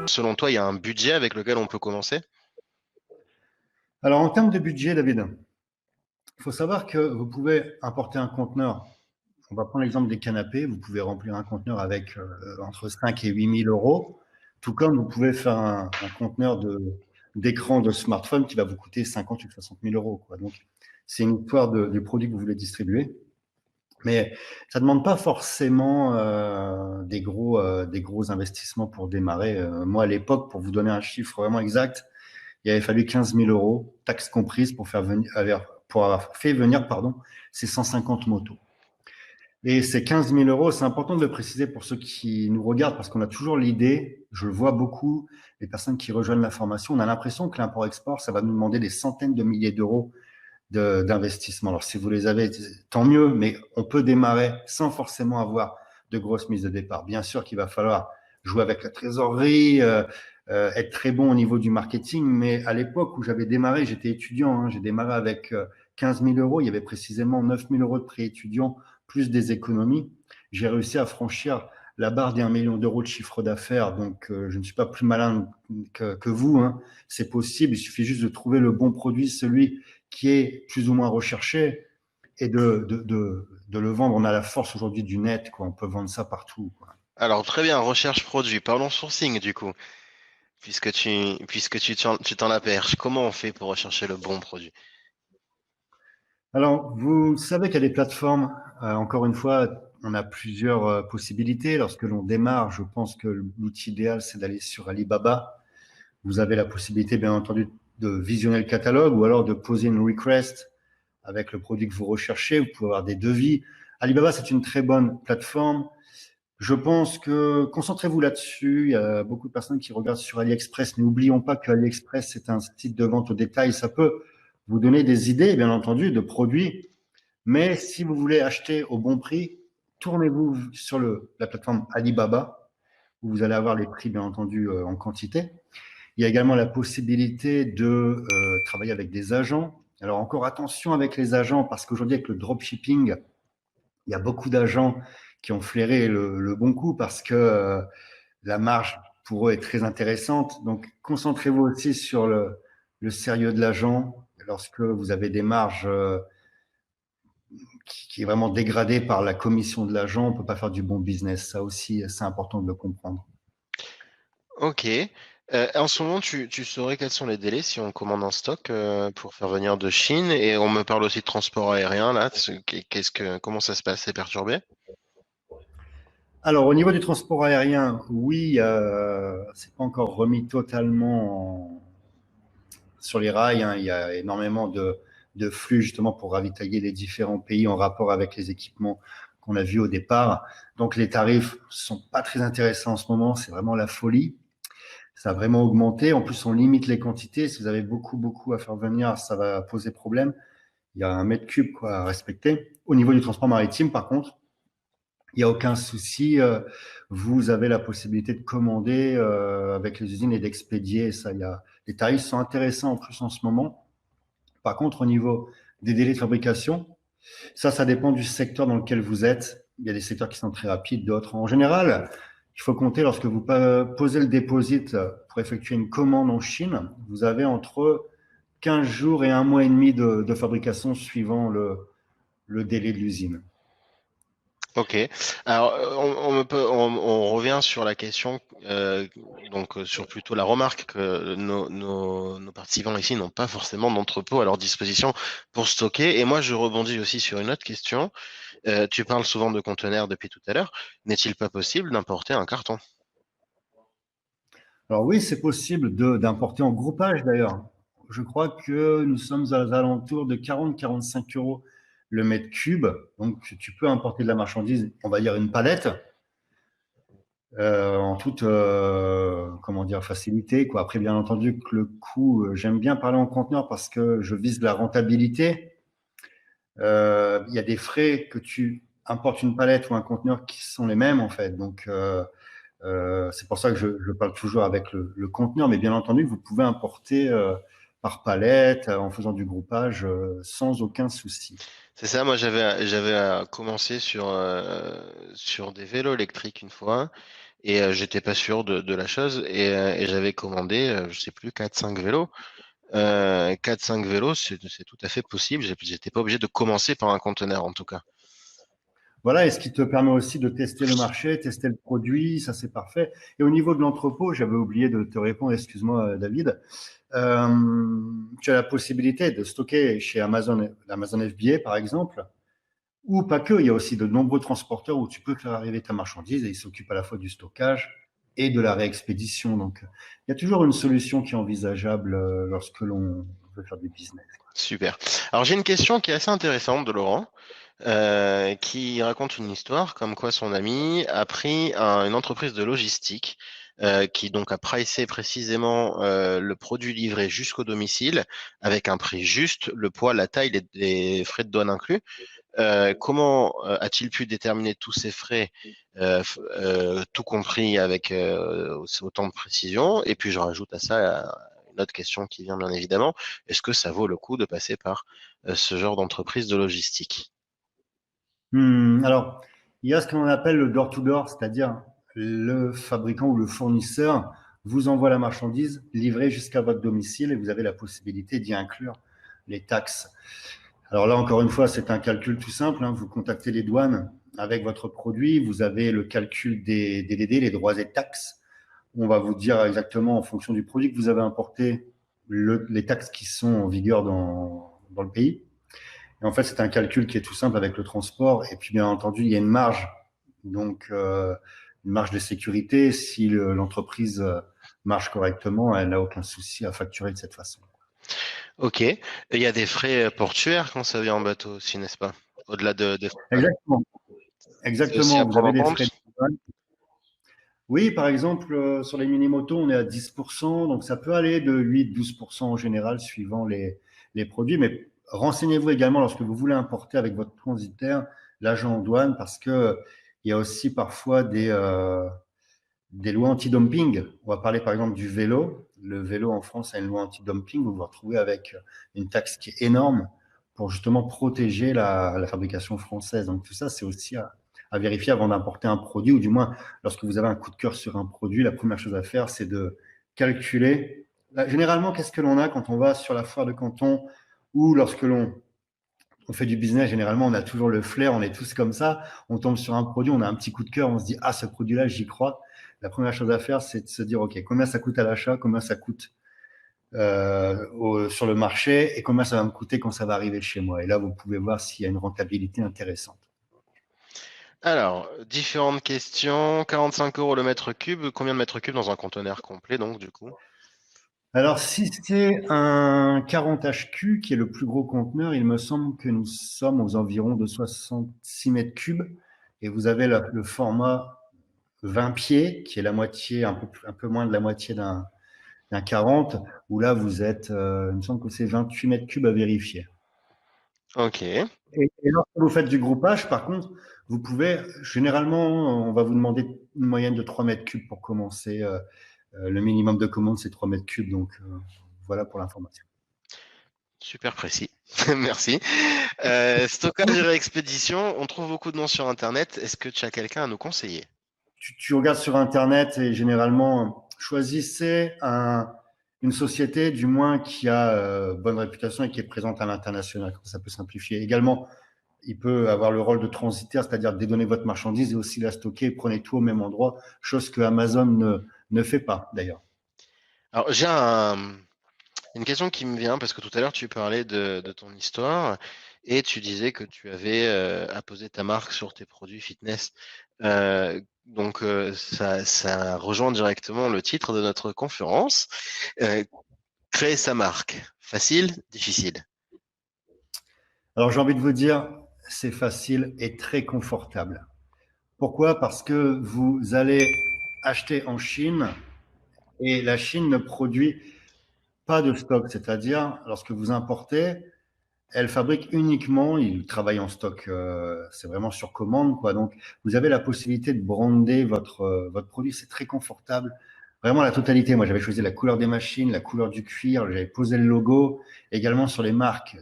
Selon toi, il y a un budget avec lequel on peut commencer? Alors, en termes de budget, David, il faut savoir que vous pouvez importer un conteneur. On va prendre l'exemple des canapés. Vous pouvez remplir un conteneur avec entre 5 et 8 000 euros, tout comme vous pouvez faire un conteneur d'écran de smartphone qui va vous coûter 50 ou 60 000 euros, quoi. Donc, c'est une histoire du produit que vous voulez distribuer. Mais ça ne demande pas forcément des gros investissements pour démarrer. Moi, à l'époque, pour vous donner un chiffre vraiment exact, il avait fallu 15 000 euros, taxes comprises, pour avoir fait venir, pardon, ces 150 motos. Et ces 15 000 euros, c'est important de le préciser pour ceux qui nous regardent, parce qu'on a toujours l'idée, je le vois beaucoup, les personnes qui rejoignent la formation, on a l'impression que l'import-export, ça va nous demander des centaines de milliers d'euros d'investissement. Alors, si vous les avez, tant mieux, mais on peut démarrer sans forcément avoir de grosses mises de départ. Bien sûr qu'il va falloir jouer avec la trésorerie, être très bon au niveau du marketing, mais à l'époque où j'avais démarré, j'étais étudiant, hein, j'ai démarré avec 15 000 euros, il y avait précisément 9 000 euros de prêt étudiant, plus des économies. J'ai réussi à franchir la barre des 1 million d'euros de chiffre d'affaires, donc je ne suis pas plus malin que vous, hein. C'est possible, il suffit juste de trouver le bon produit, celui qui est plus ou moins recherché, et de le vendre. On a la force aujourd'hui du net, quoi. On peut vendre ça partout, quoi. Alors, très bien, recherche produit. Parlons sourcing, du coup, puisque tu t'en la perches. Comment on fait pour rechercher le bon produit? Alors, vous savez qu'il y a des plateformes. Encore une fois, on a plusieurs possibilités. Lorsque l'on démarre, je pense que l'outil idéal, c'est d'aller sur Alibaba. Vous avez la possibilité, bien entendu, de visionner le catalogue ou alors de poser une request avec le produit que vous recherchez. Vous pouvez avoir des devis. Alibaba, c'est une très bonne plateforme. Je pense que concentrez-vous là-dessus. Il y a beaucoup de personnes qui regardent sur AliExpress. N'oublions pas que AliExpress, c'est un site de vente au détail. Ça peut vous donner des idées, bien entendu, de produits. Mais si vous voulez acheter au bon prix, tournez-vous sur la plateforme Alibaba, où vous allez avoir les prix, bien entendu, en quantité. Il y a également la possibilité de travailler avec des agents. Alors encore attention avec les agents, parce qu'aujourd'hui, avec le dropshipping, il y a beaucoup d'agents qui ont flairé le bon coup parce que la marge pour eux est très intéressante. Donc, concentrez-vous aussi sur le sérieux de l'agent. Lorsque vous avez des marges qui est vraiment dégradée par la commission de l'agent, on ne peut pas faire du bon business. Ça aussi, c'est important de le comprendre. Ok. En ce moment, tu saurais quels sont les délais si on commande en stock pour faire venir de Chine? Et on me parle aussi de transport aérien, là. Comment ça se passe? C'est perturbé? Alors, au niveau du transport aérien, oui, c'est pas encore remis totalement sur les rails, hein. Il y a énormément de flux justement pour ravitailler les différents pays en rapport avec les équipements qu'on a vus au départ. Donc, les tarifs sont pas très intéressants en ce moment. C'est vraiment la folie. Ça a vraiment augmenté. En plus, on limite les quantités. Si vous avez beaucoup à faire venir, ça va poser problème. Il y a un mètre cube, quoi, à respecter. Au niveau du transport maritime, par contre, il n'y a aucun souci. Vous avez la possibilité de commander avec les usines et d'expédier. Ça, les tarifs sont intéressants en plus en ce moment. Par contre, au niveau des délais de fabrication, ça dépend du secteur dans lequel vous êtes. Il y a des secteurs qui sont très rapides, d'autres. En général, il faut compter lorsque vous posez le deposit pour effectuer une commande en Chine, vous avez entre 15 jours et un mois et demi de fabrication suivant le délai de l'usine. Ok. Alors, on revient sur la question, sur plutôt la remarque que nos participants ici n'ont pas forcément d'entrepôt à leur disposition pour stocker. Et moi, je rebondis aussi sur une autre question. Tu parles souvent de conteneurs depuis tout à l'heure. N'est-il pas possible d'importer un carton? Alors oui, c'est possible d'importer en groupage d'ailleurs. Je crois que nous sommes aux alentours de 40-45 euros le mètre cube. Donc tu peux importer de la marchandise, on va dire une palette, en toute comment dire facilité, quoi. Après, bien entendu, que le coût, j'aime bien parler en conteneur parce que je vise la rentabilité. Il y a des frais que tu importes une palette ou un conteneur qui sont les mêmes en fait. Donc c'est pour ça que je parle toujours avec le conteneur, mais bien entendu, vous pouvez importer par palette en faisant du groupage sans aucun souci. C'est ça, moi j'avais commencé sur des vélos électriques une fois. et j'étais pas sûr de la chose et j'avais commandé, je sais plus, 4-5 vélos. 4-5 vélos, c'est tout à fait possible. J'étais pas obligé de commencer par un conteneur en tout cas. Voilà, et ce qui te permet aussi de tester le marché, tester le produit, ça c'est parfait. Et au niveau de l'entrepôt, j'avais oublié de te répondre, excuse-moi David, tu as la possibilité de stocker chez Amazon, Amazon FBA par exemple, ou pas que, il y a aussi de nombreux transporteurs où tu peux faire arriver ta marchandise et ils s'occupent à la fois du stockage et de la réexpédition. Donc, il y a toujours une solution qui est envisageable lorsque l'on veut faire du business. Super. Alors j'ai une question qui est assez intéressante de Laurent, qui raconte une histoire comme quoi son ami a pris une entreprise de logistique qui donc a pricé précisément le produit livré jusqu'au domicile avec un prix juste, le poids, la taille, les frais de douane inclus. Comment a-t-il pu déterminer tous ces frais, tout compris avec autant de précision? Et puis je rajoute à ça une autre question qui vient bien évidemment. Est-ce que ça vaut le coup de passer par ce genre d'entreprise de logistique? Alors, il y a ce qu'on appelle le door-to-door, c'est-à-dire le fabricant ou le fournisseur vous envoie la marchandise livrée jusqu'à votre domicile et vous avez la possibilité d'y inclure les taxes. Alors là, encore une fois, c'est un calcul tout simple, hein. Vous contactez les douanes avec votre produit, vous avez le calcul des DDD, les droits et taxes. On va vous dire exactement en fonction du produit que vous avez importé les taxes qui sont en vigueur dans le pays. Et en fait, c'est un calcul qui est tout simple avec le transport. Et puis, bien entendu, il y a une marge, donc une marge de sécurité. Si l'entreprise marche correctement, elle n'a aucun souci à facturer de cette façon. Ok. Et il y a des frais portuaires quand ça vient en bateau aussi, n'est-ce pas? Au-delà des frais de douane. Exactement. C'est aussi à Exactement. Vous prendre avez en des frais compte? de douane. Oui, par exemple, sur les mini-motos, on est à 10%, donc ça peut aller de 8-12% en général, suivant les produits. Mais renseignez-vous également lorsque vous voulez importer avec votre transitaire l'agent en douane, parce que il y a aussi parfois des lois anti-dumping. On va parler par exemple du vélo. Le vélo en France a une loi anti-dumping. Vous vous retrouvez avec une taxe qui est énorme pour justement protéger la fabrication française. Donc tout ça, c'est aussi à vérifier avant d'importer un produit, ou du moins lorsque vous avez un coup de cœur sur un produit, la première chose à faire, c'est de calculer. Là, généralement, qu'est-ce que l'on a quand on va sur la foire de Canton ou lorsque on fait du business, généralement, on a toujours le flair, on est tous comme ça. On tombe sur un produit, on a un petit coup de cœur, on se dit, ah, ce produit-là, j'y crois. La première chose à faire, c'est de se dire, OK, combien ça coûte à l'achat, combien ça coûte sur le marché et combien ça va me coûter quand ça va arriver chez moi. Et là, vous pouvez voir s'il y a une rentabilité intéressante. Alors, différentes questions. 45 euros le mètre cube. Combien de mètres cubes dans un conteneur complet, donc, du coup? Alors, si c'est un 40 HQ, qui est le plus gros conteneur, il me semble que nous sommes aux environs de 66 mètres cubes et vous avez le format 20 pieds, qui est la moitié, un peu moins de la moitié d'un 40, où là, vous êtes, il me semble que c'est 28 mètres cubes à vérifier. Ok. Et lorsque vous faites du groupage, par contre, vous pouvez, généralement, on va vous demander une moyenne de 3 mètres cubes pour commencer. Le minimum de commande, c'est 3 mètres cubes, donc voilà pour l'information. Super précis. Merci. Stockage et réexpédition. On trouve beaucoup de noms sur Internet. Est-ce que tu as quelqu'un à nous conseiller? Tu regardes sur Internet et généralement, choisissez une société, du moins, qui a bonne réputation et qui est présente à l'international. Ça peut simplifier. Également, il peut avoir le rôle de transitaire, c'est-à-dire dédonner votre marchandise et aussi la stocker. Prenez tout au même endroit, chose que Amazon ne fait pas, d'ailleurs. Alors, j'ai une question qui me vient parce que tout à l'heure, tu parlais de ton histoire et tu disais que tu avais apposé ta marque sur tes produits fitness. Donc, ça rejoint directement le titre de notre conférence. Euh, Créer sa marque. Facile, difficile. Alors, j'ai envie de vous dire, c'est facile et très confortable. Pourquoi? Parce que vous allez acheter en Chine et la Chine ne produit pas de stock. C'est-à-dire, lorsque vous importez, elle fabrique uniquement, il travaille en stock, c'est vraiment sur commande, quoi. Donc, vous avez la possibilité de brander votre produit, c'est très confortable. Vraiment la totalité. Moi, j'avais choisi la couleur des machines, la couleur du cuir, j'avais posé le logo, également sur les marques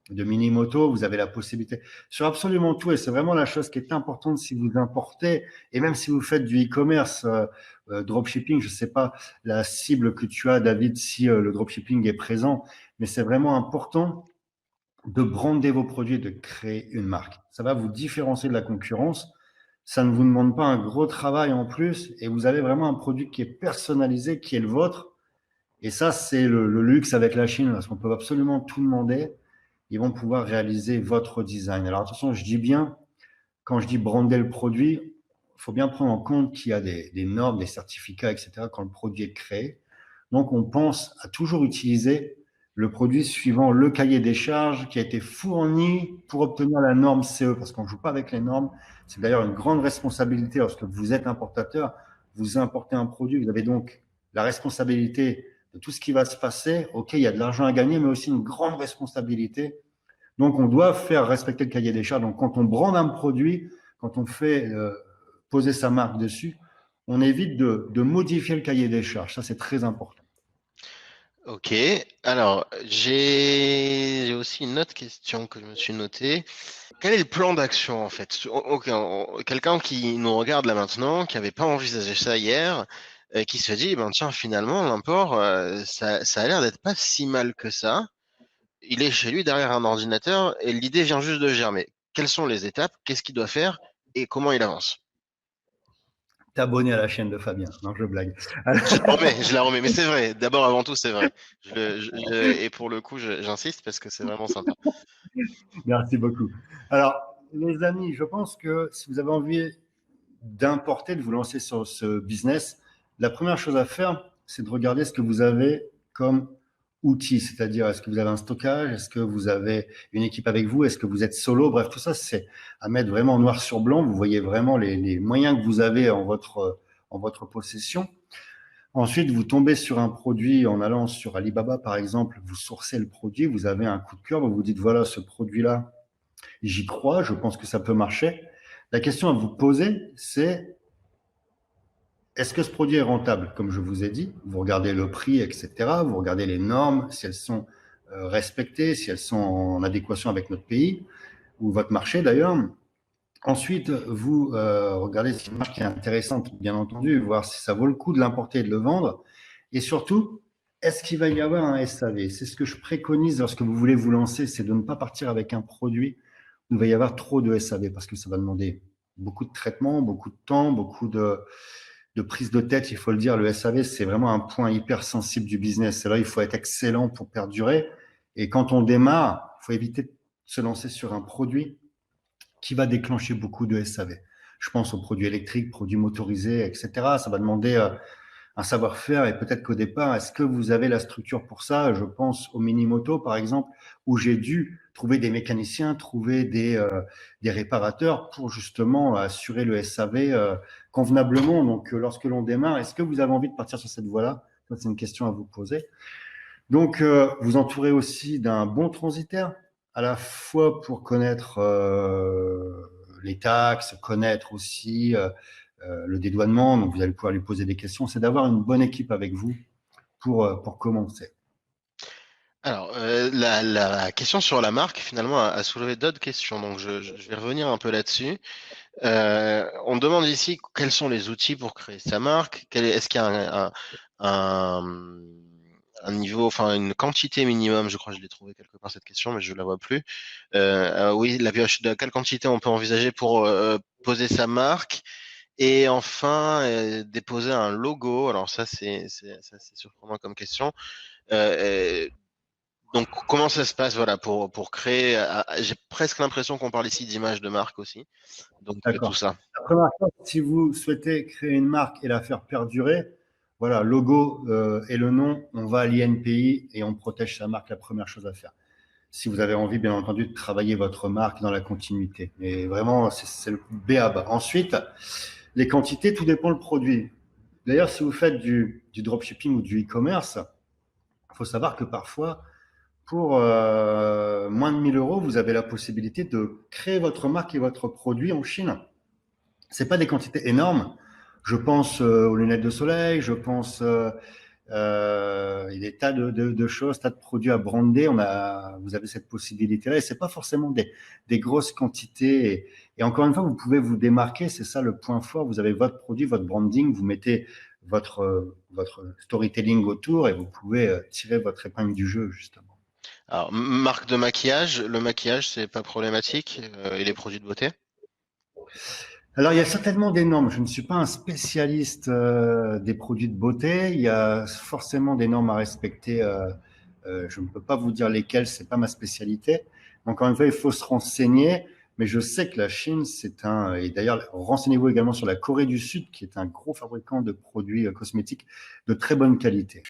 de mini moto, vous avez la possibilité sur absolument tout. Et c'est vraiment la chose qui est importante si vous importez et même si vous faites du e-commerce, dropshipping. Je ne sais pas la cible que tu as, David, si le dropshipping est présent, mais c'est vraiment important de brander vos produits, de créer une marque. Ça va vous différencier de la concurrence. Ça ne vous demande pas un gros travail en plus et vous avez vraiment un produit qui est personnalisé, qui est le vôtre. Et ça, c'est le luxe avec la Chine, parce qu'on peut absolument tout demander. Ils vont pouvoir réaliser votre design. Alors attention, je dis bien, quand je dis brander le produit, il faut bien prendre en compte qu'il y a des normes, des certificats, etc. quand le produit est créé. Donc, on pense à toujours utiliser le produit suivant le cahier des charges qui a été fourni pour obtenir la norme CE, parce qu'on ne joue pas avec les normes. C'est d'ailleurs une grande responsabilité lorsque vous êtes importateur, vous importez un produit, vous avez donc la responsabilité de tout ce qui va se passer. OK, il y a de l'argent à gagner, mais aussi une grande responsabilité. Donc, on doit faire respecter le cahier des charges. Donc, quand on brande un produit, quand on fait poser sa marque dessus, on évite de modifier le cahier des charges. Ça, c'est très important. Ok, alors j'ai aussi une autre question que je me suis notée. Quel est le plan d'action en fait? Ok, quelqu'un qui nous regarde là maintenant, qui n'avait pas envisagé ça hier, qui se dit, ben tiens, finalement, l'import, ça a l'air d'être pas si mal que ça. Il est chez lui derrière un ordinateur et l'idée vient juste de germer. Quelles sont les étapes? Qu'est-ce qu'il doit faire et comment il avance? T'abonner à la chaîne de Fabien. Non, je blague. Je la remets, mais c'est vrai. D'abord, avant tout, c'est vrai. Et pour le coup, j'insiste parce que c'est vraiment sympa. Merci beaucoup. Alors, les amis, je pense que si vous avez envie d'importer, de vous lancer sur ce business, la première chose à faire, c'est de regarder ce que vous avez comme outil, c'est-à-dire est-ce que vous avez un stockage, est-ce que vous avez une équipe avec vous, est-ce que vous êtes solo, bref, tout ça, c'est à mettre vraiment noir sur blanc. Vous voyez vraiment les moyens que vous avez en votre possession. Ensuite, vous tombez sur un produit en allant sur Alibaba, par exemple, vous sourcez le produit, vous avez un coup de cœur, vous vous dites, voilà, ce produit-là, j'y crois, je pense que ça peut marcher. La question à vous poser, c'est est-ce que ce produit est rentable? Comme je vous ai dit, vous regardez le prix, etc. Vous regardez les normes, si elles sont respectées, si elles sont en adéquation avec notre pays ou votre marché d'ailleurs. Ensuite, vous regardez si c'est une marque qui est intéressante, bien entendu, voir si ça vaut le coup de l'importer et de le vendre. Et surtout, est-ce qu'il va y avoir un SAV? C'est ce que je préconise lorsque vous voulez vous lancer, c'est de ne pas partir avec un produit où il va y avoir trop de SAV parce que ça va demander beaucoup de traitement, beaucoup de temps, beaucoup de prise de tête. Il faut le dire, le SAV, c'est vraiment un point hyper sensible du business. C'est là, il faut être excellent pour perdurer. Et quand on démarre, il faut éviter de se lancer sur un produit qui va déclencher beaucoup de SAV. Je pense aux produits électriques, produits motorisés, etc. Ça va demander un savoir-faire et peut-être qu'au départ, est-ce que vous avez la structure pour ça? Je pense aux mini-motos, par exemple, où j'ai dû trouver des mécaniciens, trouver des réparateurs pour justement assurer le SAV convenablement. Donc, lorsque l'on démarre, est-ce que vous avez envie de partir sur cette voie-là? Ça, c'est une question à vous poser. Donc, vous entourez aussi d'un bon transitaire, à la fois pour connaître les taxes, connaître aussi le dédouanement. Donc, vous allez pouvoir lui poser des questions. C'est d'avoir une bonne équipe avec vous pour commencer. Alors, la question sur la marque, finalement, a soulevé d'autres questions. Donc, je vais revenir un peu là-dessus. On demande ici quels sont les outils pour créer sa marque. Est-ce qu'il y a un, un niveau, enfin une quantité minimum, je crois que je l'ai trouvé quelque part cette question, mais je ne la vois plus. Oui, de quelle quantité on peut envisager pour poser sa marque et enfin déposer un logo. Alors ça, c'est assez surprenant comme question. Euh, donc, comment ça se passe, voilà, pour créer, j'ai presque l'impression qu'on parle ici d'image de marque aussi. Donc, tout D'accord. ça. La première chose, si vous souhaitez créer une marque et la faire perdurer, voilà, logo et le nom, on va à l'INPI et on protège sa marque, la première chose à faire. Si vous avez envie, bien entendu, de travailler votre marque dans la continuité. Mais vraiment, c'est le B à bas. Ensuite, les quantités, tout dépend le produit. D'ailleurs, si vous faites du dropshipping ou du e-commerce, il faut savoir que parfois, pour moins de 1000 euros, vous avez la possibilité de créer votre marque et votre produit en Chine. C'est pas des quantités énormes. Je pense aux lunettes de soleil, je pense Il y a des tas de choses, tas de produits à brander. Vous avez cette possibilité-là. Et c'est pas forcément des grosses quantités. Et encore une fois, vous pouvez vous démarquer. C'est ça le point fort. Vous avez votre produit, votre branding. Vous mettez votre storytelling autour et vous pouvez tirer votre épingle du jeu, justement. Alors, marque de maquillage, le maquillage, c'est pas problématique, et les produits de beauté? Alors, il y a certainement des normes. Je ne suis pas un spécialiste des produits de beauté. Il y a forcément des normes à respecter. Je ne peux pas vous dire lesquelles, c'est pas ma spécialité. Encore une fois, il faut se renseigner. Mais je sais que la Chine, et d'ailleurs, renseignez-vous également sur la Corée du Sud, qui est un gros fabricant de produits cosmétiques de très bonne qualité.